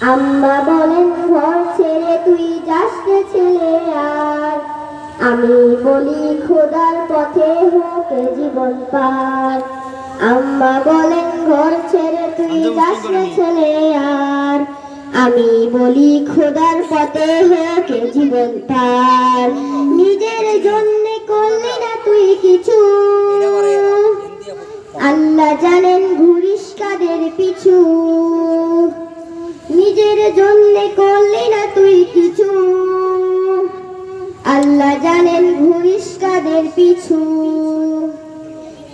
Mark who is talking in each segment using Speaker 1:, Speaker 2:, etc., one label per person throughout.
Speaker 1: আম্মা বলেন ঘর ছেড়ে তুই যাস রে ছেলে আর, আমি বলি খোদার পথে হোক জীবন পার। আম্মা বলেন ঘর ছেড়ে তুই যাস রে ছেলে আর, আমি বলি খোদার পথে হোক জীবন পার। নিজের জন্য করলি না তুই কিছু, আল্লাহ জানেন ঘুরিস কাদের পিছু। নিজের জন্য করলি না তুই কিছু, আল্লাহ জানেন ঘুরিস কাদের পিছু।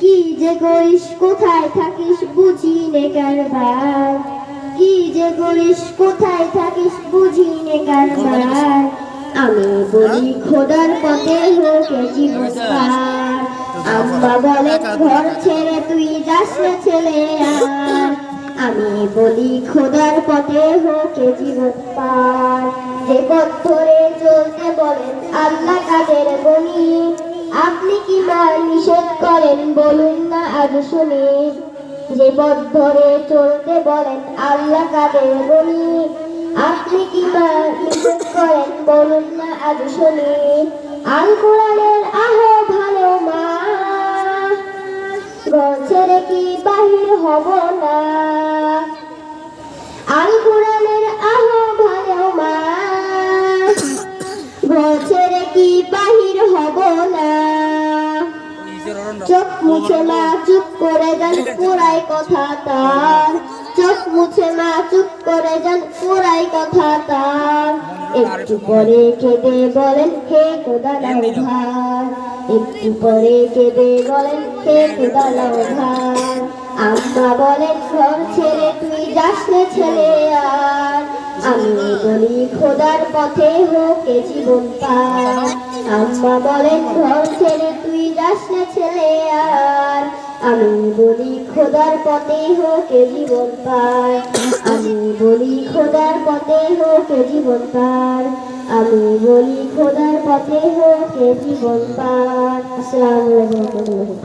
Speaker 1: কি যে করিস কোথায় থাকিস বুঝি নে কারবার, কি যে করিস কোথায় থাকিস বুঝি নে কারবার। আমি বলি খোদার পথে হোক জীবন পার। আম্মা বলেন ঘর ছেড়ে তুই যাস না ছেলে আর, আমি বলি খোদার পথে হোক জীবন পার। যে পথ ধরে চলতে বলেন আল্লাহ কাদের বলি, আপনি কি মার নিষেধ করেন বলুন না আজ শুনি। যে পথ ধরে চলতে বলেন আল্লাহ কাদের বলি, আপনি কি মার নিষেধ করেন বলুন না আজ শুনি। আল কোরআনের আহো ভালো মা, ঘর ছেড়ে কি বাহির হব না। আল কোরআনের আহো ভালো মা, ঘর ছেড়ে কি বাহির হব না। চোখ মুছে মা চুপ করে যান পুরাই কথা তার, চোখ মুছে মা চুপ করে যান পুরাই কথা তার। একটু পরে কেঁদে বলেন হে খোদা নাও ভার, একটু পরে কেঁদে বলেন হে খোদা নাও ভার। আম্মা বলেন ঘর ছেড়ে তুই যাস না ছেলে আর, আমি বলি খোদার পথে হোক জীবন পার। আম্মা বলেন ঘর ছেড়ে তুই যাস না ছেলে আর, আমি বলি খোদার পথে হোক জীবন পার। আমি বলি খোদার পথে হোক জীবন পার, আমি বলি খোদার পথে হোক জীবন পার। আসসালামু আলাইকুম।